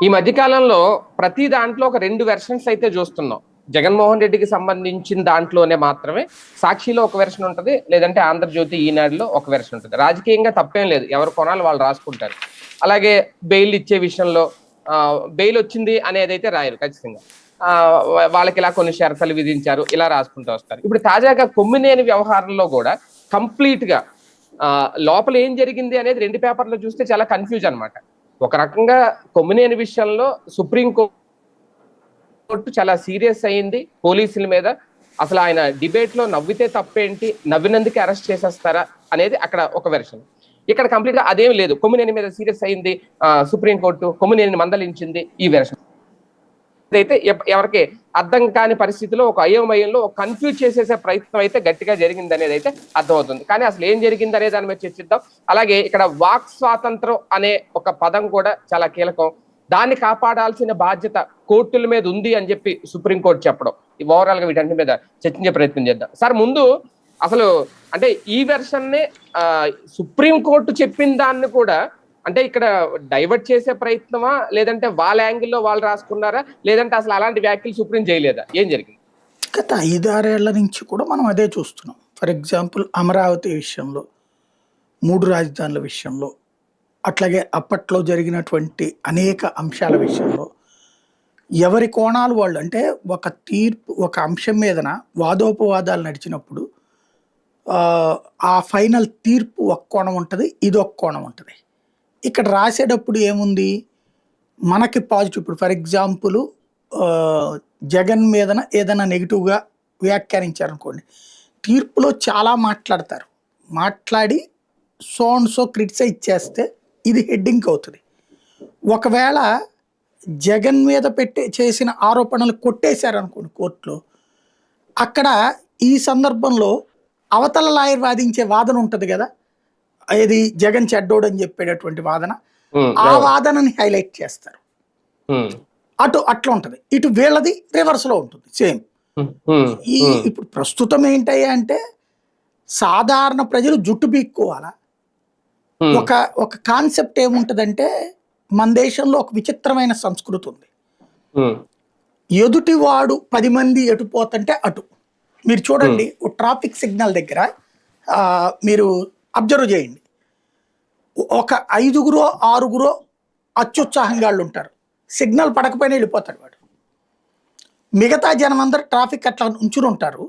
ఈ మధ్య కాలంలో ప్రతి దాంట్లో ఒక 2 వెర్షన్స్ అయితే చూస్తున్నాం. జగన్మోహన్ రెడ్డికి సంబంధించిన దాంట్లోనే మాత్రమే సాక్షిలో ఒక వెర్షన్ ఉంటది. లేదంటే ఆంధ్రజ్యోతి, ఈనాడులో ఒక వెర్షన్ ఉంటది. రాజకీయంగా తప్పేం లేదు. ఎవరు కొనాలి వాళ్ళు రాసుకుంటారు. అలాగే బెయిల్ ఇచ్చే విషయంలో బెయిల్ వచ్చింది అనేదైతే రాయరు ఖచ్చితంగా. వాళ్ళకి ఇలా కొన్ని షరతులు విధించారు ఇలా రాసుకుంటూ వస్తారు. ఇప్పుడు తాజాగా కొమ్మినేని వ్యవహారంలో కూడా కంప్లీట్ గా లోపల ఏం జరిగింది అనేది 2 పేపర్లు చూస్తే చాలా కన్ఫ్యూజ్ అన్నమాట. ఒక రకంగా కొమ్మినేని విషయంలో సుప్రీం కోర్టు చాలా సీరియస్ అయింది పోలీసుల మీద. అసలు ఆయన డిబేట్ లో నవ్వితే తప్పేంటి, నవ్వినందుకే అరెస్ట్ చేసేస్తారా అనేది అక్కడ ఒక వెర్షన్. ఇక్కడ కంప్లీట్ గా అదేం లేదు. కొమ్మినేని మీద సీరియస్ అయింది సుప్రీం కోర్టు, కొమ్మినేని మందలించింది, ఈ వెర్షన్ అయితే ఎవరికి అర్థం కాని పరిస్థితిలో ఒక అయోమయంలో ఒక కన్ఫ్యూజ్ చేసేసే ప్రయత్నం అయితే గట్టిగా జరిగింది అనేది అయితే అర్థమవుతుంది. కానీ అసలు ఏం జరిగింది అనే దాని మీద చర్చిద్దాం. అలాగే ఇక్కడ వాక్ స్వాతంత్రం అనే ఒక పదం కూడా చాలా కీలకం. దాన్ని కాపాడాల్సిన బాధ్యత కోర్టుల మీద ఉంది అని చెప్పి సుప్రీంకోర్టు చెప్పడం. ఈ ఓవరాల్ గా వీటన్నిటి మీద చర్చించే ప్రయత్నం చేద్దాం. సార్ ముందు అసలు అంటే ఈ వెర్షన్ నే సుప్రీంకోర్టు చెప్పిన దాన్ని కూడా అంటే ఇక్కడ డైవర్ట్ చేసే ప్రయత్నమా, లేదంటే వాళ్ళ యాంగిల్లో వాళ్ళు రాసుకున్నారా, లేదంటే అసలు అలాంటి వ్యాఖ్యలు సుప్రీం చేయలేదా, ఏం జరిగింది? గత 5-6 ఏళ్ల నుంచి కూడా మనం అదే చూస్తున్నాం. ఫర్ ఎగ్జాంపుల్ అమరావతి విషయంలో, 3 రాజధానుల విషయంలో, అట్లాగే అప్పట్లో జరిగినటువంటి అనేక అంశాల విషయంలో ఎవరి కోణాలు వాళ్ళు, అంటే ఒక తీర్పు ఒక అంశం మీదన వాదోపవాదాలు నడిచినప్పుడు ఆ ఫైనల్ తీర్పు ఒక కోణం ఉంటుంది, ఇది ఒక కోణం ఉంటుంది. ఇక్కడ రాసేటప్పుడు ఏముంది మనకి పాజిటివ్. ఇప్పుడు ఫర్ ఎగ్జాంపుల్ జగన్ మీదన ఏదైనా నెగిటివ్గా వ్యాఖ్యానించారనుకోండి, తీర్పులో చాలా మాట్లాడతారు. మాట్లాడి సో అండ్ సో క్రిటిసైజ్ చేస్తే ఇది హెడ్డింగ్ అవుతుంది. ఒకవేళ జగన్ మీద చేసిన ఆరోపణలు కొట్టేశారనుకోండి కోర్టులో, అక్కడ ఈ సందర్భంలో అవతల లాయర్ వాదించే వాదన ఉంటుంది కదా, ఇది జగన్ చెడ్డోడు అని చెప్పేటటువంటి వాదన, ఆ వాదనని హైలైట్ చేస్తారు. అట్లా ఉంటది. ఇటు వీళ్ళది రివర్స్ లో ఉంటుంది సేమ్. ఇప్పుడు ప్రస్తుతం ఏంటయ్యా అంటే సాధారణ ప్రజలు జుట్టు పీక్కోవాలా. ఒక కాన్సెప్ట్ ఏముంటదంటే మన దేశంలో ఒక విచిత్రమైన సంస్కృతి ఉంది. ఎదుటివాడు 10 మంది ఎటు పోతుంటే అటు. మీరు చూడండి, ట్రాఫిక్ సిగ్నల్ దగ్గర మీరు అబ్జర్వ్ చేయండి, ఒక 5-6 అత్యుత్సాహంగా ఉంటారు. సిగ్నల్ పడకపోయినా వెళ్ళిపోతాడు వాడు. మిగతా జనం అందరూ ట్రాఫిక్ అట్లా ఉంచుని ఉంటారు.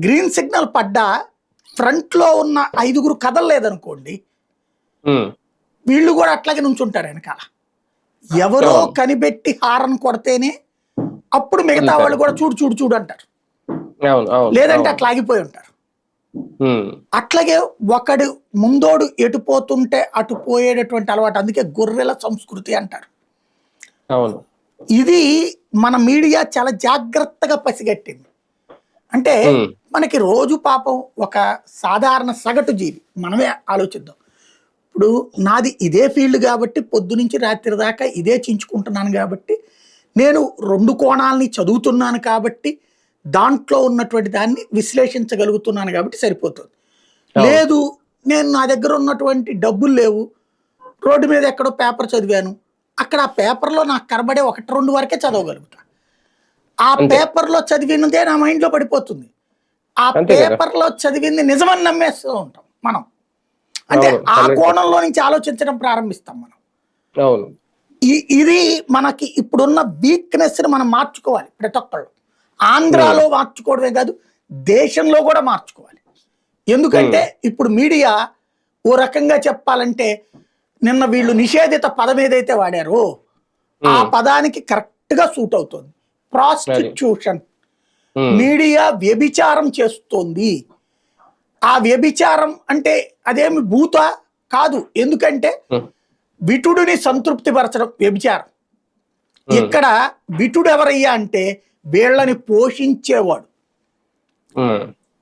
గ్రీన్ సిగ్నల్ పడ్డా ఫ్రంట్ లో ఉన్న 5 కదలలేదనుకోండి, వీళ్ళు కూడా అట్లాగే నుంచుంటారు వెనకాల. ఎవరో కనిపెట్టి హారన్ కొడితేనే అప్పుడు మిగతా వాళ్ళు కూడా చూడు చూడు చూడు అంటారు, లేదంటే అట్లా ఆగిపోయి ఉంటారు. అట్లాగే ఒకడు ముందోడు ఎటు పోతుంటే అటు పోయేటటువంటి అలవాటు. అందుకే గొర్రెల సంస్కృతి అంటారు. ఇది మన మీడియా చాలా జాగ్రత్తగా పసిగట్టింది. అంటే మనకి రోజు పాపం ఒక సాధారణ సగటు జీవి మనమే ఆలోచిద్దాం. ఇప్పుడు నాది ఇదే ఫీల్డ్ కాబట్టి పొద్దునుంచి రాత్రి దాకా ఇదే చించుకుంటున్నాను కాబట్టి, నేను 2 కోణాలని చదువుతున్నాను కాబట్టి, దాంట్లో ఉన్నటువంటి దాన్ని విశ్లేషించగలుగుతున్నాను కాబట్టి సరిపోతుంది. లేదు, నేను నా దగ్గర ఉన్నటువంటి డబ్బులు లేవు, రోడ్డు మీద ఎక్కడో పేపర్ చదివాను, అక్కడ ఆ పేపర్లో నాకు కనబడే 1-2 వరకే చదవగలుగుతా. ఆ పేపర్లో చదివినదే నా మైండ్లో పడిపోతుంది. ఆ పేపర్లో చదివింది నిజమని నమ్మేస్తూ ఉంటాం మనం. అంటే ఆ కోణంలో నుంచి ఆలోచించడం ప్రారంభిస్తాం మనం. ఇది మనకి ఇప్పుడున్న వీక్నెస్ ని మనం మార్చుకోవాలి. ప్రతి ఒక్కళ్ళు ఆంధ్రాలో మార్చుకోవడమే కాదు, దేశంలో కూడా మార్చుకోవాలి. ఎందుకంటే ఇప్పుడు మీడియా ఓ రకంగా చెప్పాలంటే, నిన్న వీళ్ళు నిషేధిత పదం ఏదైతే వాడారో ఆ పదానికి కరెక్ట్ గా సూట్ అవుతుంది. ప్రాస్టిట్యూషన్. మీడియా వ్యభిచారం చేస్తోంది. ఆ వ్యభిచారం అంటే అదేమి భూత కాదు, ఎందుకంటే విటుడిని సంతృప్తి పరచడం వ్యభిచారం. ఇక్కడ విటుడు ఎవరయ్యా అంటే వీళ్ళని పోషించేవాడు.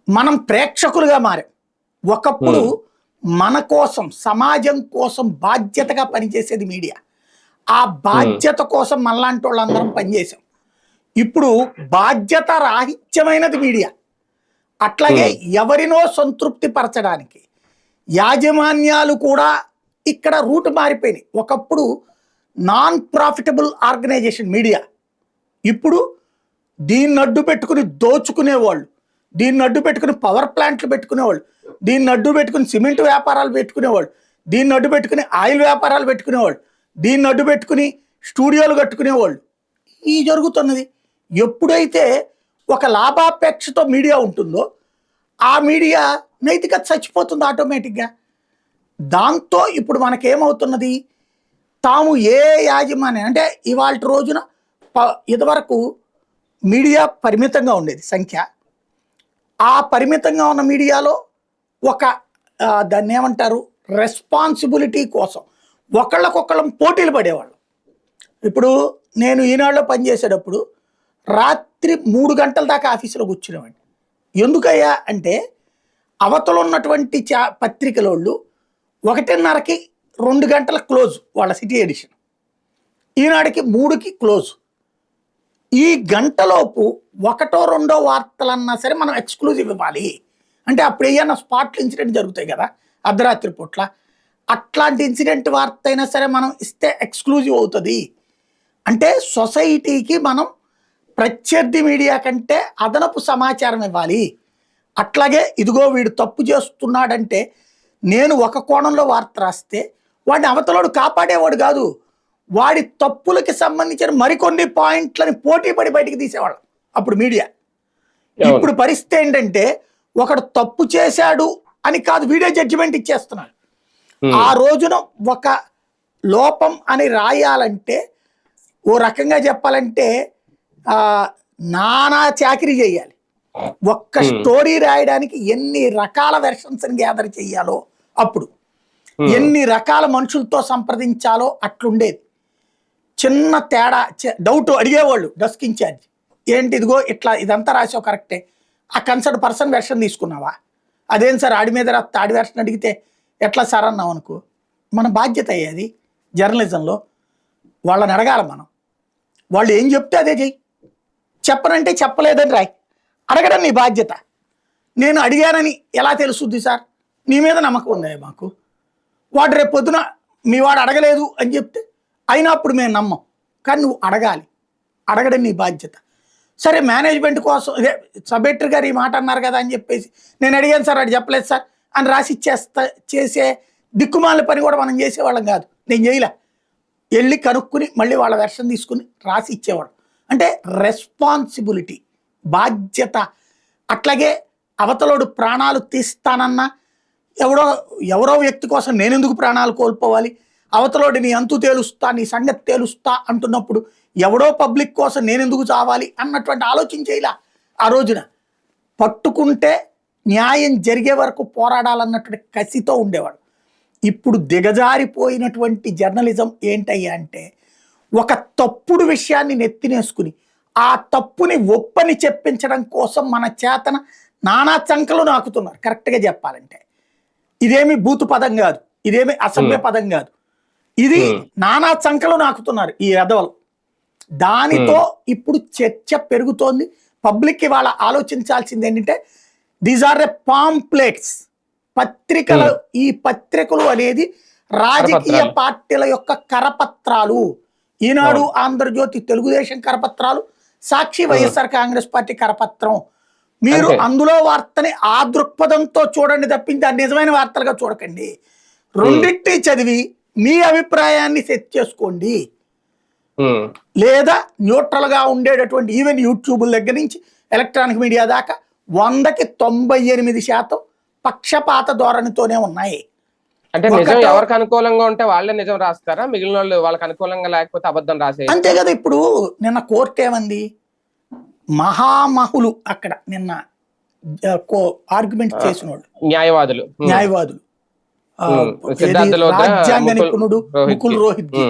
మనం ప్రేక్షకులుగా మారాం. ఒకప్పుడు మన కోసం, సమాజం కోసం బాధ్యతగా పనిచేసేది మీడియా. ఆ బాధ్యత కోసం మనలాంటి వాళ్ళందరం పనిచేసాం. ఇప్పుడు బాధ్యత రాహిత్యమైనది మీడియా. అట్లాగే ఎవరినో సంతృప్తి పరచడానికి యాజమాన్యాలు కూడా ఇక్కడ రూట్ మారిపోయినాయి. ఒకప్పుడు నాన్ ప్రాఫిటబుల్ ఆర్గనైజేషన్ మీడియా, ఇప్పుడు దీన్ని అడ్డు పెట్టుకుని దోచుకునేవాళ్ళు, దీన్ని అడ్డు పెట్టుకుని పవర్ ప్లాంట్లు పెట్టుకునేవాళ్ళు, దీన్ని అడ్డు పెట్టుకుని సిమెంట్ వ్యాపారాలు పెట్టుకునేవాళ్ళు, దీన్ని అడ్డు పెట్టుకుని ఆయిల్ వ్యాపారాలు పెట్టుకునేవాళ్ళు, దీన్ని అడ్డు పెట్టుకుని స్టూడియోలు కట్టుకునేవాళ్ళు. ఈ జరుగుతున్నది. ఎప్పుడైతే ఒక లాభాపేక్షతో మీడియా ఉంటుందో ఆ మీడియా నైతికత చచ్చిపోతుంది ఆటోమేటిక్గా. దాంతో ఇప్పుడు మనకేమవుతున్నది, తాము ఏ యాజమాన్యం అంటే ఇవాళ రోజున ఇదివరకు మీడియా పరిమితంగా ఉండేది సంఖ్య. ఆ పరిమితంగా ఉన్న మీడియాలో ఒక దాన్ని ఏమంటారు, రెస్పాన్సిబిలిటీ కోసం ఒకళ్ళకొకళ్ళం పోటీలు పడేవాళ్ళం. ఇప్పుడు నేను ఈనాడులో పనిచేసేటప్పుడు రాత్రి 3 గంటల దాకా ఆఫీసులో కూర్చునేవాడిని. ఎందుకయ్యా అంటే అవతల ఉన్నటువంటి పత్రికలోళ్ళు 1:30కి 2 గంటల క్లోజ్ వాళ్ళ సిటీ ఎడిషన్, ఈనాడికి 3కి క్లోజ్. ఈ గంటలోపు 1, 2 వార్తలన్నా సరే మనం ఎక్స్క్లూజివ్ ఇవ్వాలి. అంటే అప్పుడు ఏమన్నా స్పాట్లు ఇన్సిడెంట్ జరుగుతాయి కదా అర్ధరాత్రి పూట్ల, అట్లాంటి ఇన్సిడెంట్ వార్త అయినా సరే మనం ఇస్తే ఎక్స్క్లూజివ్ అవుతుంది. అంటే సొసైటీకి మనం ప్రత్యర్థి మీడియా కంటే అదనపు సమాచారం ఇవ్వాలి. అట్లాగే ఇదిగో వీడు తప్పు చేస్తున్నాడంటే నేను ఒక కోణంలో వార్త రాస్తే వాడిని అవతలోడు కాపాడేవాడు కాదు, వాడి తప్పులకి సంబంధించిన మరికొన్ని పాయింట్లని పోటీ పడి బయటికి తీసేవాళ్ళం అప్పుడు మీడియా. ఇప్పుడు పరిస్థితి ఏంటంటే ఒకడు తప్పు చేశాడు అని కాదు, వీడియో జడ్జిమెంట్ ఇచ్చేస్తున్నాడు. ఆ రోజున ఒక లోపం అని రాయాలంటే ఓ రకంగా చెప్పాలంటే నానా చాకరీ చేయాలి. ఒక్క స్టోరీ రాయడానికి ఎన్ని రకాల వెర్షన్స్ గ్యాదర్ చేయాలో, అప్పుడు ఎన్ని రకాల మనుషులతో సంప్రదించాలో అట్లుండేది. చిన్న తేడా డౌట్ అడిగేవాళ్ళు డెస్క్ ఇన్ఛార్జ్, ఏంటి ఇదిగో ఇట్లా ఇదంతా రాసావు కరెక్టే, ఆ కన్సర్న్ పర్సన్ వెర్షన్ తీసుకున్నావా, అదేం సార్ ఆడి మీద రాస్తే ఆడి వెర్షన్ అడిగితే ఎట్లా సార్ అన్నావు అనుకో. మన బాధ్యత అయ్యేది జర్నలిజంలో, వాళ్ళని అడగాలి మనం. వాళ్ళు ఏం చెప్తే అదే చెయ్యి, చెప్పనంటే చెప్పలేదని రాయి, అడగడం నీ బాధ్యత. నేను అడిగానని ఎలా తెలుస్తుంది సార్, నీ మీద నమ్మకం ఉందా మాకు, వాడు రేపు పొద్దున మీ వాడు అడగలేదు అని చెప్తే అయినా అప్పుడు మేము నమ్మం. కానీ నువ్వు అడగాలి, అడగడం నీ బాధ్యత. సరే మేనేజ్మెంట్ కోసం ఇదే సబ్ ఎడిటర్ గారు ఈ మాట అన్నారు కదా అని చెప్పేసి నేను అడిగాను సార్ అది చెప్పలేదు సార్ అని రాసి చేసే దిక్కుమాల పని కూడా మనం చేసేవాళ్ళం కాదు. నేను చేయలే, వెళ్ళి కనుక్కుని మళ్ళీ వాళ్ళ వెర్షన్ తీసుకుని రాసి ఇచ్చేవాడు. అంటే రెస్పాన్సిబిలిటీ, బాధ్యత. అట్లాగే అవతలోడు ప్రాణాలు తీస్తానన్నా ఎవరో వ్యక్తి కోసం నేనెందుకు ప్రాణాలు కోల్పోవాలి, అవతలోడు నీ అంతు తేలుస్తా నీ సంగతి తేలుస్తా అంటున్నప్పుడు ఎవడో పబ్లిక్ కోసం నేనెందుకు చావాలి అన్నటువంటి ఆలోచన చేయలే. ఆ రోజున పట్టుకుంటే న్యాయం జరిగే వరకు పోరాడాలన్నటువంటి కసితో ఉండేవాడు. ఇప్పుడు దిగజారిపోయినటువంటి జర్నలిజం ఏంటయ్యా అంటే ఒక తప్పుడు విషయాన్ని నెత్తినేసుకుని ఆ తప్పుని ఒప్పని చెప్పించడం కోసం మన చేతన నానా చంకలు నాకుతున్నారు. కరెక్ట్గా చెప్పాలంటే ఇదేమి బూతు పదం కాదు, ఇదేమి అసభ్య పదం కాదు, ఇది నానా చంకలు నాకుతున్నారు ఈ ఎదవలు. దానితో ఇప్పుడు చర్చ పెరుగుతోంది. పబ్లిక్ ఇవాళ ఆలోచించాల్సింది ఏంటంటే దీస్ ఆర్ ఎ పాంప్లెట్స్, పత్రికలు. ఈ పత్రికలు అనేది రాజకీయ పార్టీల యొక్క కరపత్రాలు. ఈనాడు, ఆంధ్రజ్యోతి తెలుగుదేశం కరపత్రాలు, సాక్షి వైఎస్ఆర్ కాంగ్రెస్ పార్టీ కరపత్రం. మీరు అందులో వార్తని ఆ దృక్పథంతో చూడండి తప్పించి దాన్ని నిజమైన వార్తలుగా చూడకండి. రెండింటినీ చదివి మీ అభిప్రాయాన్ని సెట్ చేసుకోండి. లేదా న్యూట్రల్ గా ఉండేటటువంటి ఈవెన్ యూట్యూబ్ దగ్గర నుంచి ఎలక్ట్రానిక్ మీడియా దాకా 100కి 98% పక్షపాత ధోరణితోనే ఉన్నాయి. అంటే నిజం ఎవరికి అనుకూలంగా ఉంటే వాళ్ళే నిజం రాస్తారా, మిగిలిన వాళ్ళు వాళ్ళకి అనుకూలంగా లేకపోతే అబద్ధం రాసే అంతే కదా. ఇప్పుడు నిన్న కోర్టు ఏమంది, మహామహులు అక్కడ నిన్న ఆర్గ్యుమెంట్ చేసిన వాళ్ళు న్యాయవాదులు రాజ్యాంగ నిపుణుడు ముకుల్ రోహిత్జీ,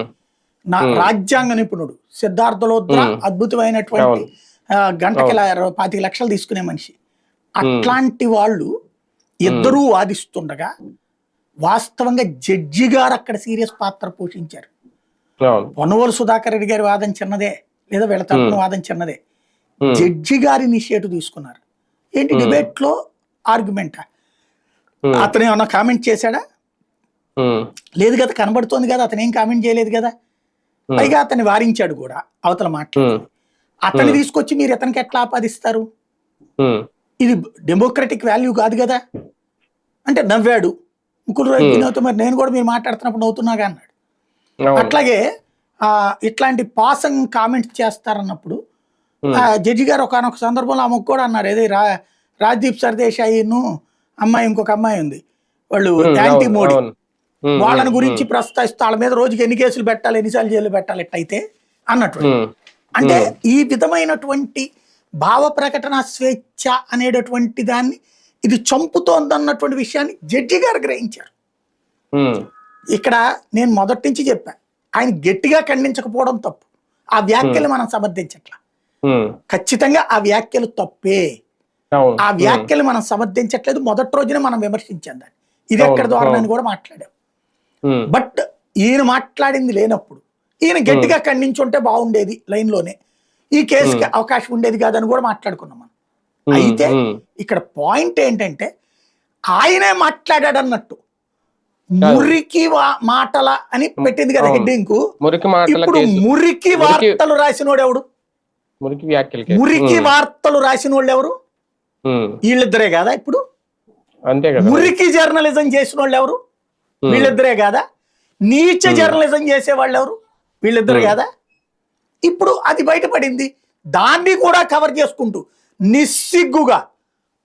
రాజ్యాంగ నిపుణుడు సిద్ధార్థ లోద్రా, అద్భుతమైనటువంటి గంటకి 25 లక్షలు తీసుకునే మనిషి. అట్లాంటి వాళ్ళు ఇద్దరూ వాదిస్తుండగా వాస్తవంగా జడ్జి గారు అక్కడ సీరియస్ పాత్ర పోషించారు. పొన్నవోలు సుధాకర్ రెడ్డి గారి వాదన చిన్నదే, లేదా వీళ్ళ తరపున వాదన చిన్నదే. జడ్జి గారి ఇనిషియేటివ్ తీసుకున్నారు. ఏంటి డిబేట్ లో ఆర్గ్యుమెంటా, అతను ఏమన్నా కామెంట్ చేశాడా, ఉమ్, లేదు కదా, కనబడుతోంది కదా, అతను ఏం కామెంట్ చేయలేదు కదా. పైగా అతన్ని వారించాడు కూడా అవతల మాట్లాడి. అతన్ని తీసుకొచ్చి మీరు ఇతనికి ఎట్లా ఆపాదిస్తారు? ఉమ్, ఇది డెమోక్రటిక్ వాల్యూ కాదు కదా అంటే నవ్వాడు. ముకుల్ రాయ్ వినోద్ మరి నేను కూడా మీరు మాట్లాడుతున్నప్పుడు నవ్వుతున్నాగా అన్నాడు. అవును. అట్లాగే ఇట్లాంటి పాసం కామెంట్స్ చేస్తారన్నప్పుడు జడ్జి గారు ఒకనొక సందర్భంలో ఆమెకు కూడా అన్నారు, ఏది రాజ్దీప్ సర్దేశాయిను అమ్మాయి, ఇంకొక అమ్మాయి ఉంది, వాళ్ళు యాంటీ మోడీ, వాళ్ళని గురించి ప్రస్తావిస్తూ వాళ్ళ మీద రోజుకి ఎన్ని కేసులు పెట్టాలి, ఎన్నిసార్లు జైలు పెట్టాలి ఎట్టయితే అన్నట్టు. అంటే ఈ విధమైనటువంటి భావ ప్రకటన స్వేచ్ఛ అనేటటువంటి దాన్ని ఇది చంపుతోందన్నటువంటి విషయాన్ని జడ్జి గారు గ్రహించారు. ఇక్కడ నేను మొదటి నుంచి చెప్పాను, ఆయన గట్టిగా ఖండించకపోవడం తప్పు, ఆ వ్యాఖ్యలు మనం సమర్థించట్లా. ఖచ్చితంగా ఆ వ్యాఖ్యలు తప్పే, ఆ వ్యాఖ్యలు మనం సమర్థించట్లేదు. మొదటి రోజునే మనం విమర్శించాం దాన్ని, ఇది ఎక్కడ ధోరణి కూడా మాట్లాడాం. బట్ ఈయన మాట్లాడింది లేనప్పుడు ఈయన గట్టిగా ఖండించుంటే బాగుండేది, లైన్లోనే ఈ కేసుకి అవకాశం ఉండేది కాదని కూడా మాట్లాడుకున్నాం మనం. అయితే ఇక్కడ పాయింట్ ఏంటంటే ఆయనే మాట్లాడాడు అన్నట్టు, మురికి మాటల అని పెట్టింది కదా హెడ్డింగ్. ఇప్పుడు మురికి వార్తలు రాసినోడు ఎవడు? మురికి వార్తలు రాసిన వాళ్ళు ఎవరు? వీళ్ళిద్దరే కాదా? ఇప్పుడు మురికి జర్నలిజం చేసిన వాళ్ళు ఎవరు? వీళ్ళిద్దరే కాదా? నీచ జర్నలిజం చేసే వాళ్ళు ఎవరు? వీళ్ళిద్దరు కాదా? ఇప్పుడు అది బయటపడింది, దాన్ని కూడా కవర్ చేసుకుంటూ నిస్సిగ్గుగా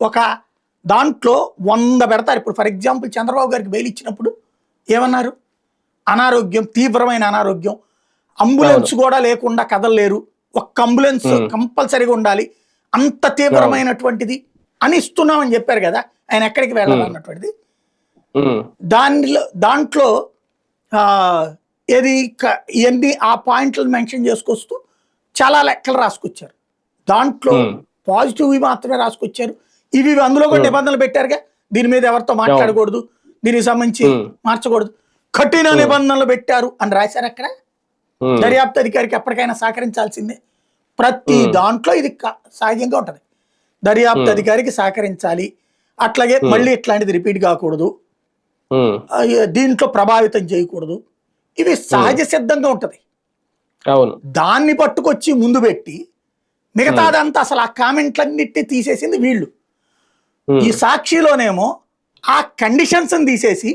ఒక దాంట్లో 100 పెడతారు. ఇప్పుడు ఫర్ ఎగ్జాంపుల్ చంద్రబాబు గారికి బెయిల్ ఇచ్చినప్పుడు ఏమన్నారు? అనారోగ్యం, తీవ్రమైన అనారోగ్యం, అంబులెన్స్ కూడా లేకుండా కదలలేరు, ఒక్క అంబులెన్స్ కంపల్సరీగా ఉండాలి, అంత తీవ్రమైనటువంటిది అని ఇస్తున్నామని చెప్పారు కదా. ఆయన ఎక్కడికి వెళ్ళాలన్నటువంటిది దాంట్లో ఏది ఇవన్నీ ఆ పాయింట్లను మెన్షన్ చేసుకొస్తూ చాలా లెక్కలు రాసుకొచ్చారు. దాంట్లో పాజిటివ్ మాత్రమే రాసుకొచ్చారు. ఇవి అందులో కూడా నిబంధనలు పెట్టారుగా, దీని మీద ఎవరితో మాట్లాడకూడదు, దీనికి సంబంధించి మార్చకూడదు, కఠిన నిబంధనలు పెట్టారు అని రాశారు. అక్కడ దర్యాప్తు అధికారికి ఎప్పటికైనా సహకరించాల్సిందే. ప్రతి దాంట్లో ఇది సహజంగా ఉంటది, దర్యాప్తు అధికారికి సహకరించాలి, అట్లాగే మళ్ళీ ఇట్లాంటిది రిపీట్ కాకూడదు, దీంట్లో ప్రభావితం చేయకూడదు, ఇవి సహజ సిద్ధంగా ఉంటది. దాన్ని పట్టుకొచ్చి ముందు పెట్టి మిగతాదంతా అసలు ఆ కామెంట్లన్నిటినీ తీసేసింది వీళ్ళు. ఈ సాక్షిలోనేమో ఆ కండిషన్స్ తీసేసి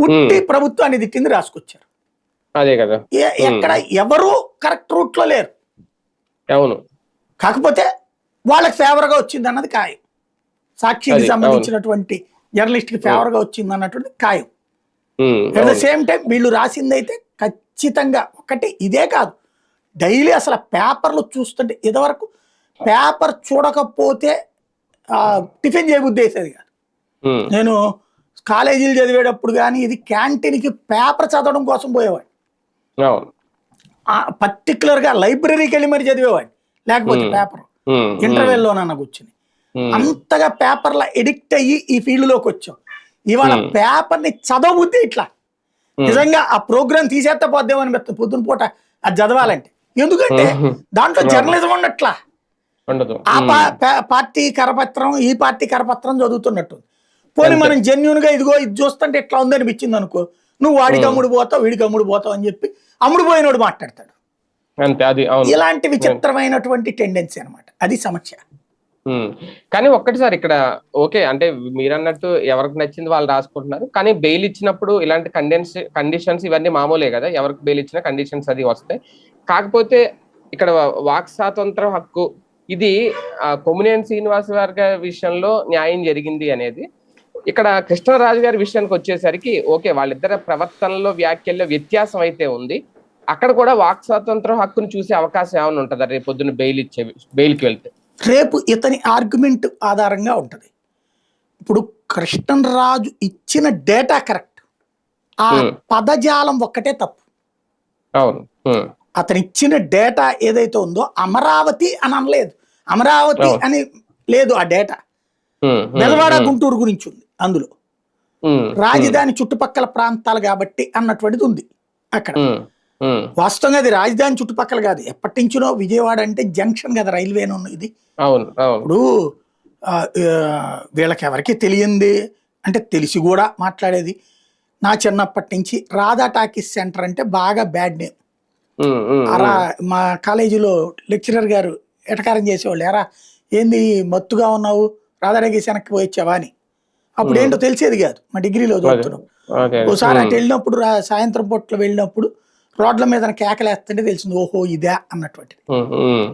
ఉట్టి ప్రభుత్వాన్ని తిట్టింది రాసుకొచ్చారు. అదే కదా, ఎక్కడ ఎవరు కరెక్ట్ రూట్ లో లేరు. అవును, కాకపోతే వాళ్ళకి ఫేవర్ గా వచ్చింది అన్నది ఖాయం, సాక్షికి సంబంధించినటువంటి జర్నలిస్ట్ కి ఫేవర్ గా వచ్చింది అన్నటువంటి ఖాయం. అట్ ద సేమ్ టైం వీళ్ళు రాసిందైతే ఖచ్చితంగా ఒకటి ఇదే కాదు, డైలీ అసలు పేపర్లు చూస్తుంటే ఇదివరకు పేపర్ చూడకపోతే టిఫిన్ చేయబుద్ధి వేసేది కాదు. నేను కాలేజీలు చదివేటప్పుడు కానీ ఇది క్యాంటీన్కి పేపర్ చదవడం కోసం పోయేవాడు, పర్టికులర్ గా లైబ్రరీకి వెళ్ళి మరి చదివేవాడు, లేకపోతే పేపర్ ఇంటర్వెల్లోనన్నా కూర్చుని. అంతగా పేపర్ల ఎడిక్ట్ అయ్యి ఈ ఫీల్డ్ లోకి వచ్చాం. ఇవాళ పేపర్ ని చదవబుద్ధి ఇట్లా నిజంగా ఆ ప్రోగ్రామ్ తీసేస్తే పోద్దేమని పెడుతుంది పొద్దున పూట అది చదవాలంటే. ఎందుకంటే దాంట్లో జర్నలిజం ఉండట్లా, ఆ పార్టీ కరపత్రం ఈ పార్టీ కరపత్రం చదువుతున్నట్టు. పోనీ మనం జెన్యున్ గా ఇదిగో ఇది చూస్తుంటే ఎట్లా ఉంది అనిపించింది అనుకో, నువ్వు వాడికి అమ్ముడు పోతావు వీడికి అమ్ముడు పోతావు అని చెప్పి అమ్ముడు పోయినోడు మాట్లాడతాడు. ఇలాంటి విచిత్రమైనటువంటి టెండెన్సీ అనమాట, అది సమస్య. కానీ ఒక్కటిసారి ఇక్కడ ఓకే అంటే మీరు అన్నట్టు ఎవరికి నచ్చింది వాళ్ళు రాసుకుంటున్నారు, కానీ బెయిల్ ఇచ్చినప్పుడు ఇలాంటి కండిషన్స్ ఇవన్నీ మామూలే కదా, ఎవరికి బెయిల్ ఇచ్చిన కండిషన్స్ అది వస్తాయి. కాకపోతే ఇక్కడ వాక్ స్వాతంత్రం హక్కు ఇది కొమ్మినేని శ్రీనివాస్ గారి విషయంలో న్యాయం జరిగింది అనేది, ఇక్కడ కృష్ణరాజు గారి విషయానికి వచ్చేసరికి ఓకే వాళ్ళిద్దరి ప్రవర్తనలో వ్యాఖ్యల్లో వ్యత్యాసం అయితే ఉంది, అక్కడ కూడా వాక్ స్వాతంత్రం హక్కును చూసే అవకాశం ఏమైనా ఉంటుందా రేపు పొద్దున్న బెయిల్కి వెళ్తే? రేపు ఇతని ఆర్గ్యుమెంట్ ఆధారంగా ఉంటది. ఇప్పుడు కృష్ణరాజు ఇచ్చిన డేటా కరెక్ట్, ఆ పదజాలం ఒక్కటే తప్పు. అతను ఇచ్చిన డేటా ఏదైతే ఉందో అమరావతి అని అనలేదు, అమరావతి అని లేదు, ఆ డేటా బెజవాడ గుంటూరు గురించి ఉంది, అందులో రాజధాని చుట్టుపక్కల ప్రాంతాలు కాబట్టి అన్నటువంటిది ఉంది అక్కడ. వాస్తవంగా అది రాజధాని చుట్టుపక్కల కాదు, ఎప్పటి నుంచినో విజయవాడ అంటే జంక్షన్ కదా, రైల్వేను ఇది. ఇప్పుడు వీళ్ళకి ఎవరికి తెలియంది అంటే తెలిసి కూడా మాట్లాడేది. నా చిన్నప్పటి నుంచి రాధా టాకీస్ సెంటర్ అంటే బాగా బ్యాడ్ నేమ్. ఉమ్, ఉమ్, అరా ఉమ్, మా కాలేజీలో లెక్చరర్ గారు ఎటకారం చేసేవాళ్ళు, ఎరా ఏంది మత్తుగా ఉన్నావు, రాధా టాకీస్ వెనక్కి పోయిచ్చావా అని. అప్పుడు ఉమ్. ఏంటో తెలిసేది కాదు, మా డిగ్రీలో అదే చదువుతున్నాం. అదే. ఓసారి ఉమ్, అటు వెళ్ళినప్పుడు సాయంత్రం పూట్ల వెళ్ళినప్పుడు రోడ్ల మీద కేకలేస్తుంటే తెలిసింది, ఓహో ఇదే అన్నటువంటిది. ఉమ్, ఉమ్,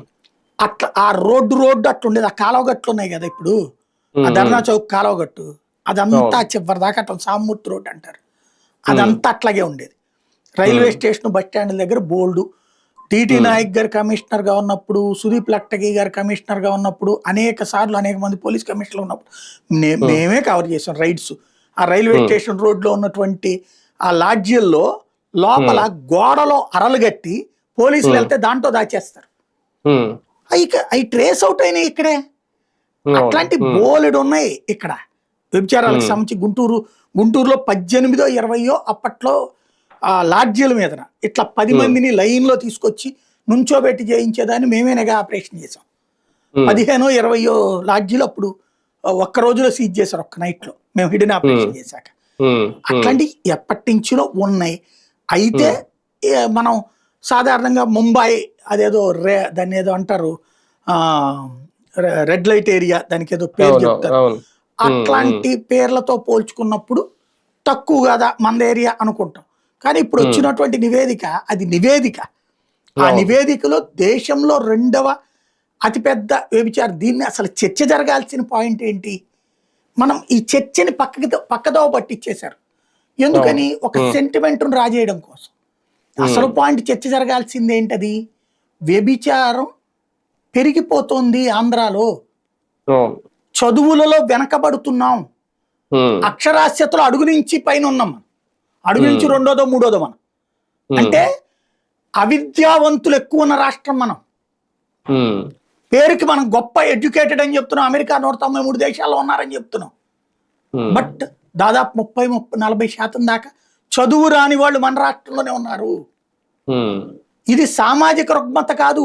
అట్లా ఆ రోడ్డు అట్లా ఉండేది. ఆ కాలువ గట్లు ఉన్నాయి కదా ఇప్పుడు, ఆ ఉమ్, ధర్నా ఉమ్. చౌక్ కాలువ గట్టు, అదంతా అవును. చివరి దాకా అట్లా సామూర్తి రోడ్ అంటారు, ఉమ్, అదంతా అట్లాగే ఉండేది. రైల్వే ఉమ్, స్టేషన్ బస్ స్టాండ్ దగ్గర బోల్డు, టిటి ఉమ్, నాయక్ గారు కమిషనర్ గా ఉన్నప్పుడు, సుదీప్ లట్టగి గారు కమిషనర్ గా ఉన్నప్పుడు, అనేక సార్లు అనేక మంది పోలీస్ కమిషనర్లు ఉన్నప్పుడు ఉమ్, మేమే కవర్ చేసాం రైడ్స్. ఆ రైల్వే ఉమ్, స్టేషన్ రోడ్ లో ఉన్నటువంటి ఆ లాడ్జీల్లో లోపల ఉమ్, గోడలో అరలు కట్టి పోలీసులు ఉమ్, వెళ్తే దాంట్లో దాచేస్తారు. ఉమ్. అవి ట్రేస్ అవుట్ అయినాయి ఇక్కడే. అవును. అట్లాంటి ఉమ్, బోలెడు ఉన్నాయి ఇక్కడ వ్యభిచారాలకు ఉమ్, సంబంధించి. గుంటూరులో 18 20 అప్పట్లో ఆ లాడ్జీల మీదన ఇట్లా 10 ఉమ్, మందిని లైన్లో తీసుకొచ్చి నుంచోబెట్టి చేయించేదాన్ని మేమే నెగా ఆపరేషన్ చేసాం. ఉమ్, 15 20 లాడ్జీలు అప్పుడు ఒక్క రోజులో సీజ్ చేశారు, ఒక్క నైట్లో మేము హిడెన్ ఉమ్, ఆపరేషన్ చేశాక. ఉమ్, ఉమ్, అట్లాంటి ఎప్పటి నుంచిలో ఉన్నాయి. అయితే ఉమ్. మనం సాధారణంగా ముంబై అదేదో దాన్ని ఏదో అంటారు, రెడ్ లైట్ ఏరియా, దానికి ఏదో పేరు అవును చెప్తారు. అవును. ఉమ్, ఉమ్, అట్లాంటి పేర్లతో పోల్చుకున్నప్పుడు తక్కువ కదా మంద ఏరియా అనుకుంటాం. కానీ ఇప్పుడు ఉమ్. వచ్చినటువంటి నివేదిక, అది నివేదిక. ఆ అవును. నివేదికలో దేశంలో 2వ అతిపెద్ద వ్యభిచారం. దీన్ని అసలు చర్చ జరగాల్సిన పాయింట్ ఏంటి? మనం ఈ చర్చని పక్కదోవ పట్టించేశారు. అవును. ఎందుకని? ఒక ఉమ్, సెంటిమెంట్ను రాజేయడం కోసం. ఉమ్, అసలు పాయింట్ చర్చ జరగాల్సింది ఏంటది? వ్యభిచారం పెరిగిపోతుంది ఆంధ్రాలో, అవును. చదువులలో వెనకబడుతున్నాం, ఉమ్, అక్షరాస్యతలో అడుగు నుంచి పైన ఉన్నాం మనం, అడుగు నుంచి ఉమ్, రెండోదో మూడోదో మనం. ఉమ్, అంటే అవిద్యావంతులు ఎక్కువ ఉన్న రాష్ట్రం మనం. ఉమ్, పేరుకి మనం గొప్ప ఎడ్యుకేటెడ్ అని చెప్తున్నాం, అమెరికా 193 దేశాల్లో ఉన్నారని చెప్తున్నాం. ఉమ్, బట్ దాదాపు 30-40% దాకా చదువు రాని వాళ్ళు మన రాష్ట్రంలోనే ఉన్నారు. ఉమ్, ఇది సామాజిక రుగ్మత కాదు,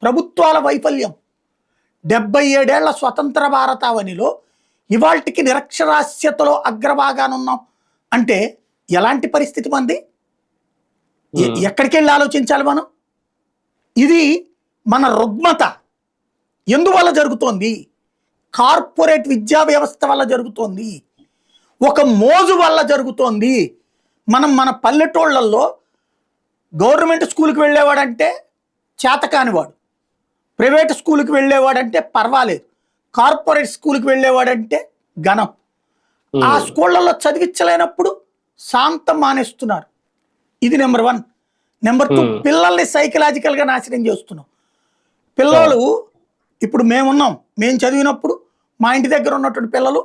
ప్రభుత్వాల వైఫల్యం. 77 ఏళ్ల స్వతంత్ర భారతావనిలో ఇవాళకి నిరక్షరాస్యతలో అగ్రభాగానున్నాం అంటే ఎలాంటి పరిస్థితి మంది? ఉమ్, ఎక్కడికి వెళ్ళి ఆలోచించాలి మనం? ఇది మన రుగ్మత. ఎందువల్ల జరుగుతోంది? కార్పొరేట్ విద్యా వ్యవస్థ వల్ల జరుగుతోంది, ఒక మోజు వల్ల జరుగుతోంది. మన పల్లెటూళ్ళల్లో గవర్నమెంట్ స్కూల్కి వెళ్ళేవాడంటే చేతకానివాడు, ప్రైవేట్ స్కూల్కి వెళ్ళేవాడంటే పర్వాలేదు, కార్పొరేట్ స్కూల్కి వెళ్ళేవాడంటే ఘనం. ఆ ఉమ్, స్కూళ్ళల్లో చదివించలేనప్పుడు శాంతం మానేస్తున్నారు. ఇది నెంబర్ 1. నెంబర్ 2, ఉమ్. పిల్లల్ని సైకలాజికల్గా నాశనం చేస్తున్నాం. అవును. పిల్లలు ఇప్పుడు మేము చదివినప్పుడు మా ఇంటి దగ్గర ఉన్నటువంటి పిల్లలు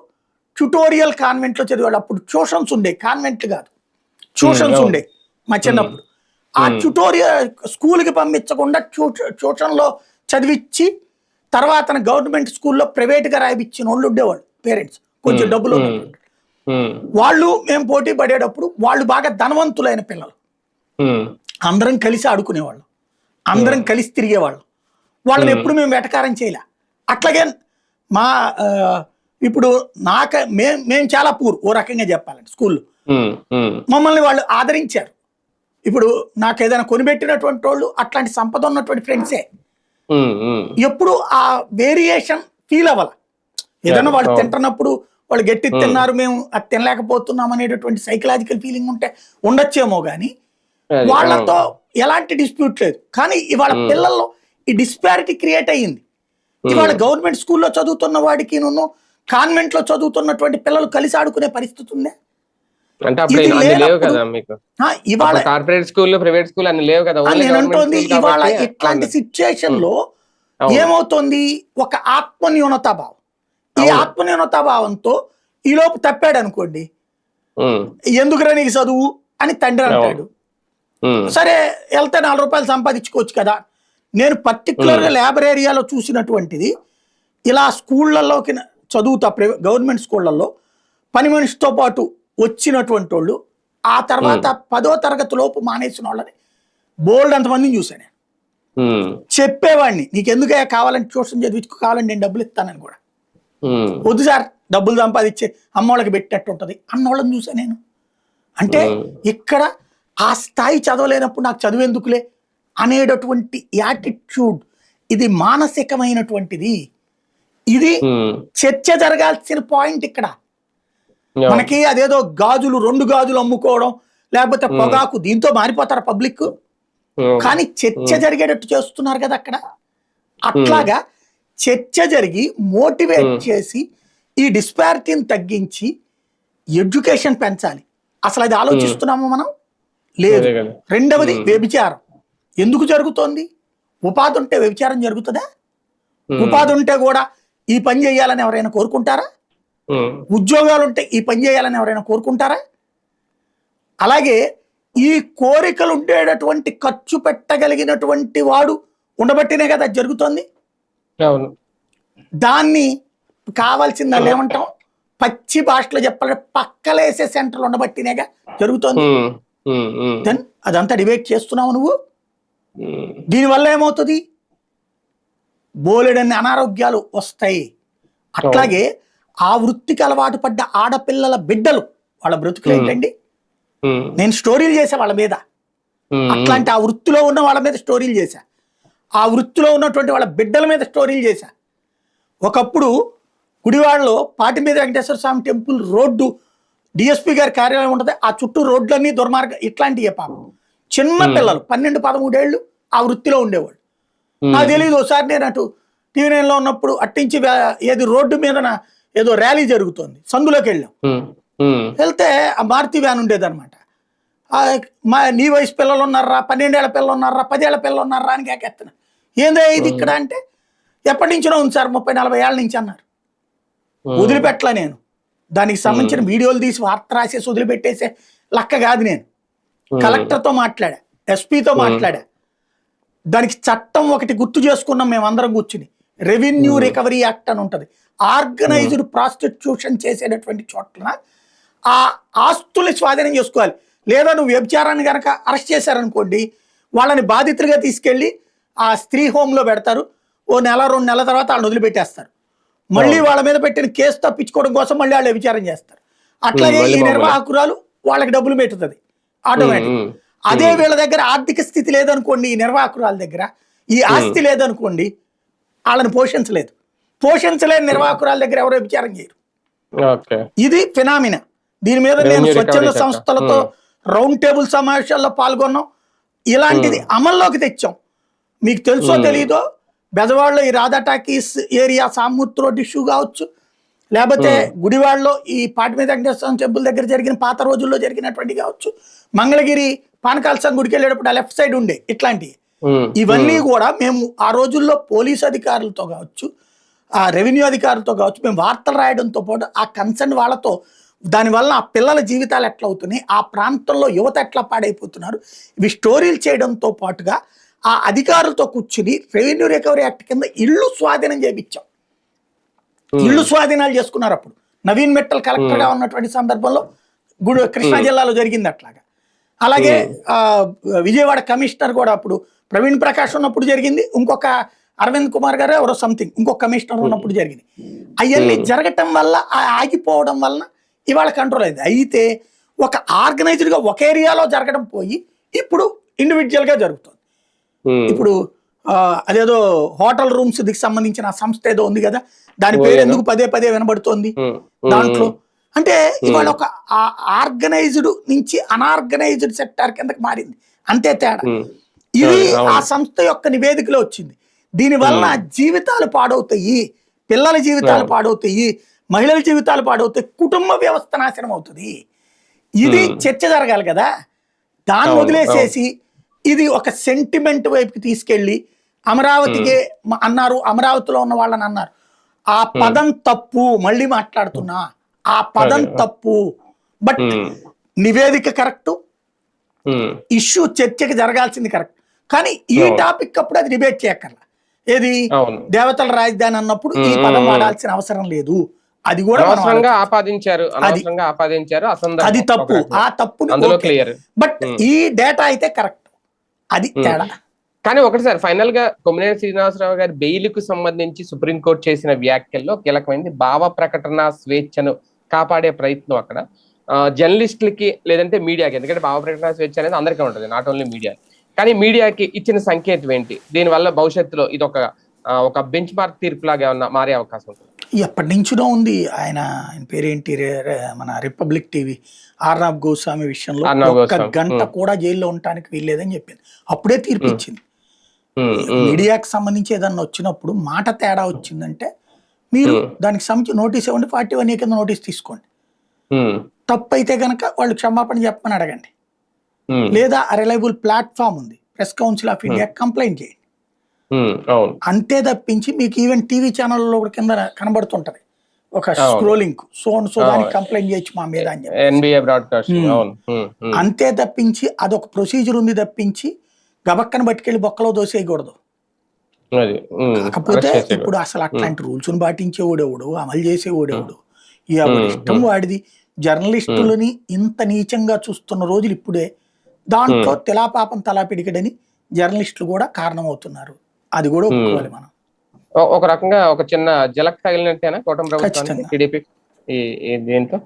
ట్యుటోరియల్ కాన్వెంట్లో చదివాడు. అప్పుడు ట్యూషన్స్ ఉండే, కాన్వెంట్లు కాదు, ట్యూషన్స్ అవును. ఉండే మా ఉమ్, చిన్నప్పుడు. ఆ ఉమ్, ట్యుటోరియల్ స్కూల్కి పంపించకుండా ట్యూషన్లో చదివించి తర్వాత గవర్నమెంట్ స్కూల్లో ప్రైవేట్గా రాయిపించిన వాళ్ళు ఉండేవాళ్ళు, పేరెంట్స్ కొంచెం ఉమ్, డబ్బులు ఉమ్, ఉన్నటువంటి ఉమ్, వాళ్ళు. మేము పోటీ పడేటప్పుడు వాళ్ళు బాగా ధనవంతులైన పిల్లలు, ఉమ్, అందరం కలిసి ఆడుకునేవాళ్ళం, అందరం అవును. కలిసి తిరిగేవాళ్ళం. వాళ్ళని ఉమ్, ఎప్పుడు మేము వెటకారం చేయలే. అట్లాగే మా ఇప్పుడు మేము చాలా పూర్ ఓ రకంగా చెప్పాలంటే స్కూల్లో ఉమ్, ఉమ్, మమ్మల్ని వాళ్ళు ఆదరించారు. ఇప్పుడు నాకు ఏదైనా కొనిపెట్టినటువంటి వాళ్ళు అట్లాంటి సంపద ఉన్నటువంటి ఫ్రెండ్సే. ఉమ్, ఉమ్. ఎప్పుడు ఆ వేరియేషన్ ఫీల్ అవ్వాల. ఏదైనా అదే. వాళ్ళు అవును. తింటున్నప్పుడు వాళ్ళు గట్టి ఉమ్, తిన్నారు, మేము అది తినలేకపోతున్నాం అనేటటువంటి సైకలాజికల్ ఫీలింగ్ ఉంటే ఉండొచ్చేమో కానీ అది. వాళ్ళతో అవును. ఎలాంటి డిస్ప్యూట్ లేదు. కానీ ఇవాళ ఉమ్, పిల్లల్లో ఈ డిస్పారిటీ క్రియేట్ అయ్యింది. ఇవాళ ఉమ్. గవర్నమెంట్ స్కూల్లో చదువుతున్న వాడికి కాన్వెంట్లో చదువుతున్నటువంటి పిల్లలు కలిసి ఆడుకునే పరిస్థితి ఉందే? అంటే అప్పుడు ఇది అన్ని లేవు లేనప్పుడు కదా మీకు. ఇవాళ అప్పుడు కార్పొరేట్ స్కూల్, ప్రైవేట్ స్కూల్ అన్ని లేవు కదా, ఓన్లీ నేను గవర్నమెంట్ అంటోంది, స్కూల్ ఇవాళ కాబట్టి. ఇట్లాంటి అవును. సిచ్యుయేషన్ ఉమ్, లో అవును. ఏమవుతోంది? ఒక ఆత్మన్యూనతాభావం. ఈ అవును. ఆత్మన్యూనతాభావంతో ఈలోపు తప్పాడు అనుకోండి, ఉమ్, ఎందుకురా నీకు చదువు అని తండ్రి అవును. అంటాడు. ఉమ్, సరే వెళ్తే 4 రూపాయలు సంపాదించుకోవచ్చు కదా. నేను పర్టికులర్గా ఉమ్, లేబర్ ఏరియాలో చూసినటువంటిది, ఇలా స్కూళ్ళల్లోకి చదువుతా గవర్నమెంట్ స్కూళ్ళల్లో పని మనిషితో పాటు వచ్చినటువంటి వాళ్ళు ఆ తర్వాత ఉమ్, 10వ తరగతి లోపు మానేసిన వాళ్ళని బోల్డ్ అంతమందిని చూశాను. ఉమ్, చెప్పేవాడిని, నీకు ఎందుకే కావాలంటే ట్యూషన్ చదివించుకో, కావాలంటే నేను డబ్బులు ఇస్తానని కూడా. ఉమ్, వద్దు సార్, డబ్బులు సంపాదించే అమ్మోళ్ళకి పెట్టినట్టు ఉంటుంది అన్నోళ్ళని చూసా నేను. అంటే ఇక్కడ ఆ స్థాయి చదవలేనప్పుడు నాకు చదువెందుకులే అనేటటువంటి యాటిట్యూడ్, ఇది మానసికమైనటువంటిది. ఇది చర్చ జరగాల్సిన పాయింట్ ఇక్కడ. మనకి అదేదో గాజులు 2 గాజులు అమ్ముకోవడం, లేకపోతే పొగాకు, దీంతో మారిపోతారు పబ్లిక్. కానీ చర్చ జరిగేటట్టు చేస్తున్నారు కదా అక్కడ. అట్లాగా చర్చ జరిగి మోటివేట్ చేసి ఈ డిస్పారిటీని తగ్గించి ఎడ్యుకేషన్ పెంచాలి. అసలు అది ఆలోచిస్తున్నాము మనం? లేదు. రెండవది వ్యభిచారం ఎందుకు జరుగుతోంది? ఉపాధి ఉంటే వ్యభిచారం జరుగుతుందా? ఉపాధి ఉంటే కూడా ఈ పని చేయాలని ఎవరైనా కోరుకుంటారా? ఉద్యోగాలు ఉంటే ఈ పని చేయాలని ఎవరైనా కోరుకుంటారా? అలాగే ఈ కోరికలు ఉండేటటువంటి, ఖర్చు పెట్టగలిగినటువంటి వాడు ఉండబట్టినే కదా అది జరుగుతోంది. దాన్ని కావాల్సింది వాళ్ళు ఏమంటాం, పచ్చి భాషలో చెప్పాలంటే పక్కలేసే సెంటర్లు ఉండబట్టినేగా జరుగుతోంది. దెన్ అదంతా డిబేట్ చేస్తున్నావు నువ్వు. దీనివల్ల ఏమవుతుంది? బోలెడన్ని అనారోగ్యాలు వస్తాయి. అట్లాగే ఆ వృత్తికి అలవాటు పడ్డ ఆడపిల్లల బిడ్డలు, వాళ్ళ బ్రతుకులు ఏంటండి? నేను స్టోరీలు చేశా వాళ్ళ మీద. అట్లాంటి ఆ వృత్తిలో ఉన్న వాళ్ళ మీద స్టోరీలు చేశా, ఆ వృత్తిలో ఉన్నటువంటి వాళ్ళ బిడ్డల మీద స్టోరీలు చేశా. ఒకప్పుడు గుడివాడలో పాటి మీద వెంకటేశ్వర స్వామి టెంపుల్ రోడ్డు డిఎస్పీ గారి కార్యాలయం ఉంటుంది, ఆ చుట్టూ రోడ్లన్నీ దుర్మార్గం. ఇట్లాంటివే పాపం చిన్న పిల్లలు 12-13 ఏళ్ళు ఆ వృత్తిలో ఉండేవాళ్ళు. నాకు తెలియదు. ఒకసారి నేను అటు టీవీ9లో ఉన్నప్పుడు అట్టించి ఏది రోడ్డు మీద ఏదో ర్యాలీ జరుగుతుంది, సందులోకి వెళ్ళాం. వెళ్తే ఆ మారుతి వ్యాన్ ఉండేదన్నమాట. నీ వయసు పిల్లలు ఉన్నారా, 12 ఏళ్ల పిల్లలు ఉన్నారా, 10 ఏళ్ల పిల్లలు ఉన్నారా అని కేకెత్తున్నా. ఏందో ఇది ఇక్కడ అంటే, ఎప్పటి నుంచో ఉంది సార్, 30-40 ఏళ్ల నుంచి అన్నారు. వదిలిపెట్టలా నేను. దానికి సంబంధించిన వీడియోలు తీసి వార్త రాసేసి వదిలిపెట్టేసే లక్క కాదు నేను. కలెక్టర్తో మాట్లాడా, ఎస్పీతో మాట్లాడా. దానికి చట్టం ఒకటి గుర్తు చేసుకున్నాం మేమందరం కూర్చుని, రెవెన్యూ రికవరీ యాక్ట్ అని ఉంటుంది. ఆర్గనైజ్డ్ ప్రాస్టిట్యూషన్ చేసేటటువంటి చోట్ల ఆ ఆస్తుల్ని స్వాధీనం చేసుకోవాలి. లేదా నువ్వు వ్యభిచారాన్ని కనుక అరెస్ట్ చేశారనుకోండి, వాళ్ళని బాధితులుగా తీసుకెళ్ళి ఆ స్త్రీ హోమ్లో పెడతారు. ఓ 1-2 నెలల తర్వాత వాళ్ళని వదిలిపెట్టేస్తారు. మళ్ళీ వాళ్ళ మీద పెట్టిన కేసు తప్పించుకోవడం కోసం మళ్ళీ వాళ్ళు వ్యభిచారం చేస్తారు. అట్లాగే ఈ నిర్వాహకురాలు వాళ్ళకి డబ్బులు పెట్టుతుంది ఆటోమేటిక్. అదే వీళ్ళ దగ్గర ఆర్థిక స్థితి లేదనుకోండి, ఈ నిర్వాహకురాల దగ్గర ఈ ఆస్తి లేదనుకోండి, వాళ్ళని పోషించలేని నిర్వాహకురాల దగ్గర ఎవరు వ్యభిచారం చేయరు. ఇది ఫినామినా. దీని మీద నేను స్వచ్ఛంద సంస్థలతో రౌండ్ టేబుల్ సమావేశాల్లో పాల్గొన్నాం. ఇలాంటిది అమల్లోకి తెచ్చాం. మీకు తెలుసో తెలీదో, బెజవాడలో ఈ Radha talkies area సామూర్తి road issue కావచ్చు, లేకపోతే గుడివాడలో ఈ పాటి మీద వెంకటేశ్వర టెంపుల్ దగ్గర జరిగిన పాత రోజుల్లో జరిగినటువంటి కావచ్చు, మంగళగిరి పానకాల సంఘ గుడికి వెళ్ళేటప్పుడు ఆ లెఫ్ట్ సైడ్ ఉండే ఇట్లాంటివి. ఇవన్నీ కూడా మేము ఆ రోజుల్లో పోలీసు అధికారులతో కావచ్చు, ఆ రెవెన్యూ అధికారులతో కావచ్చు, మేము వార్తలు రాయడంతో పాటు ఆ కన్సర్న్ వాళ్ళతో, దానివల్ల ఆ పిల్లల జీవితాలు ఎట్లా అవుతున్నాయి, ఆ ప్రాంతంలో యువత ఎట్లా పాడైపోతున్నారు, ఇవి స్టోరీలు చేయడంతో పాటుగా ఆ అధికారులతో కూర్చుని రెవెన్యూ రికవరీ యాక్ట్ కింద ఇళ్ళు స్వాధీనం చేయించాం. ఇళ్ళు స్వాధీనాలు చేసుకున్నారు. అప్పుడు నవీన్ మిట్టల్ కలెక్టర్గా ఉన్నటువంటి సందర్భంలో కృష్ణా జిల్లాలో జరిగింది అట్లాగా. అలాగే విజయవాడ కమిషనర్ కూడా అప్పుడు ప్రవీణ్ ప్రకాష్ ఉన్నప్పుడు జరిగింది. ఇంకొక అరవింద్ కుమార్ గారు ఎవరో సంథింగ్ ఇంకొక కమిషనర్ ఉన్నప్పుడు జరిగింది. అవన్నీ జరగటం వల్ల ఆగిపోవడం వలన ఇవాళ కంట్రోల్ అయింది. అయితే ఒక ఆర్గనైజ్డ్గా ఒక ఏరియాలో జరగడం పోయి ఇప్పుడు ఇండివిజువల్గా జరుగుతుంది. ఇప్పుడు అదేదో హోటల్ రూమ్స్ కి సంబంధించిన సంస్థ ఏదో ఉంది కదా, దాని పేరు ఎందుకు పదే వినబడుతోంది దాంట్లో అంటే, ఇవాళ ఒక ఆర్గనైజ్డ్ నుంచి అనార్గనైజ్డ్ సెక్టార్ కిందకి మారింది, అంతే తేడా. ఇది ఆ సంస్థ యొక్క నివేదికలో వచ్చింది. దీనివల్ల జీవితాలు పాడవుతాయి, పిల్లల జీవితాలు పాడవుతాయి, మహిళల జీవితాలు పాడవుతాయి, కుటుంబ వ్యవస్థ నాశనం అవుతుంది. ఇది చర్చ జరగాలి కదా. దాన్ని వదిలేసేసి ఇది ఒక సెంటిమెంట్ వైపుకి తీసుకెళ్ళి అమరావతికే అన్నారు, అమరావతిలో ఉన్న వాళ్ళని అన్నారు. ఆ పదం తప్పు, మళ్ళీ మాట్లాడుతున్నా, ఆ పదం తప్పు. బట్ నివేదిక కరెక్ట్, ఇష్యూ చర్చకి జరగాల్సింది కరెక్ట్. కానీ ఈ టాపిక్ అప్పుడు అది డిబేట్ చేయక్కర్లా. ఏది దేవతల రాజధాని అన్నప్పుడు ఈ పదం వాడాల్సిన అవసరం లేదు. అది కూడా ఆపాదించారు, అది తప్పు, ఆ తప్పును క్లియర్. బట్ ఈ డేటా అయితే కరెక్ట్, అది తేడా. కానీ ఒకటి సార్, ఫైనల్ గా కొమ్మినేని శ్రీనివాసరావు గారి బెయిల్ కు సంబంధించి సుప్రీంకోర్టు చేసిన వ్యాఖ్యల్లో కీలకమైంది భావ ప్రకటన స్వేచ్ఛను కాపాడే ప్రయత్నం. అక్కడ జర్నలిస్టులకి లేదంటే మీడియాకి, ఎందుకంటే భావ ప్రకటన స్వేచ్ఛ అనేది అందరికీ ఉంటుంది, నాట్ ఓన్లీ మీడియా. కానీ మీడియాకి ఇచ్చిన సంకేతం ఏంటి? దీనివల్ల భవిష్యత్తులో ఇది ఒక బెంచ్ మార్క్ తీర్పు లాగా ఏమన్నా మారే అవకాశం ఉంటుంది? ఎప్పటి నుంచినో ఉంది. ఆయన పేరేంటి, మన రిపబ్లిక్ టీవీ ఆర్నాబ్ గోస్వామి విషయంలో ఒక్క గంట కూడా జైల్లో ఉండటానికి వీల్లేదని చెప్పింది. అప్పుడే తీర్పు ఇచ్చింది. మీడియాకి సంబంధించి ఏదన్నా వచ్చినప్పుడు మాట తేడా వచ్చిందంటే మీరు దానికి సంబంధించి నోటీస్ ఇవ్వండి, 41A కింద నోటీస్ తీసుకోండి. తప్పు అయితే కనుక వాళ్ళు క్షమాపణ చెప్పమని అడగండి. లేదా రిలయబుల్ ప్లాట్ఫామ్ ఉంది, press council of India, complaint చేయండి. అంతే తప్పించి మీకు ఈవెన్ టీవీ ఛానల్లో కూడా కింద కనబడుతుంటది ఒక స్క్రోలింగ్, సో దానికి కంప్లైంట్ చేయొచ్చు మా మీద అని చెప్పి. అంతే తప్పించి అదొక ప్రొసీజర్ ఉంది తప్పించి గబక్కన పట్టుకెళ్ళి బొక్కలో దోసేయకూడదు. కాకపోతే ఇప్పుడు అసలు అట్లాంటి రూల్స్ పాటించే ఓడేవాడు, అమలు చేసే ఓడేవాడు, ఎవరి ఇష్టం వాడిది. జర్నలిస్టులని ఇంత నీచంగా చూస్తున్న రోజులు ఇప్పుడే. దాంట్లో తెలాపాపం తలా పిడికడని జర్నలిస్టులు కూడా కారణమవుతున్నారు. అది కూడా ఒప్పుకోవాలి మనం. ఒక రకంగా ఒక చిన్న జలక్ తగిలినట్టేనా కూటమి ప్రభుత్వానికి, టీడీపీ దీంతో?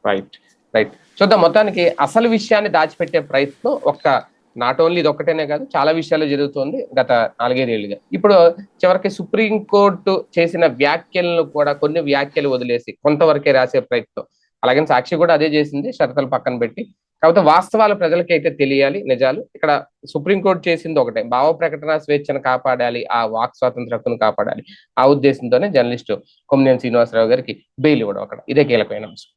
రైట్. చూద్దాం. మొత్తానికి అసలు విషయాన్ని దాచిపెట్టే ప్రయత్నం నాట్ ఓన్లీ ఇది ఒక్కటేనే కాదు, చాలా విషయాలు జరుగుతోంది గత 4-5 ఏళ్ళుగా. ఇప్పుడు చివరికి సుప్రీంకోర్టు చేసిన వ్యాఖ్యలను కూడా కొన్ని వ్యాఖ్యలు వదిలేసి కొంతవరకే రాసే ప్రయత్నం. అలాగని సాక్షి కూడా అదే చేసింది, షరతులు పక్కన పెట్టి. కాకపోతే వాస్తవాలు ప్రజలకి అయితే తెలియాలి, నిజాలు. ఇక్కడ సుప్రీంకోర్టు చేసింది ఒకటే, భావ ప్రకటన స్వేచ్ఛను కాపాడాలి, ఆ వాక్ స్వాతంత్ర హక్కును కాపాడాలి. ఆ ఉద్దేశంతోనే జర్నలిస్టు కొమ్మినేని శ్రీనివాసరావు గారికి బెయిల్ ఇవ్వడం అక్కడ ఇదే కీలకమైన అంశం.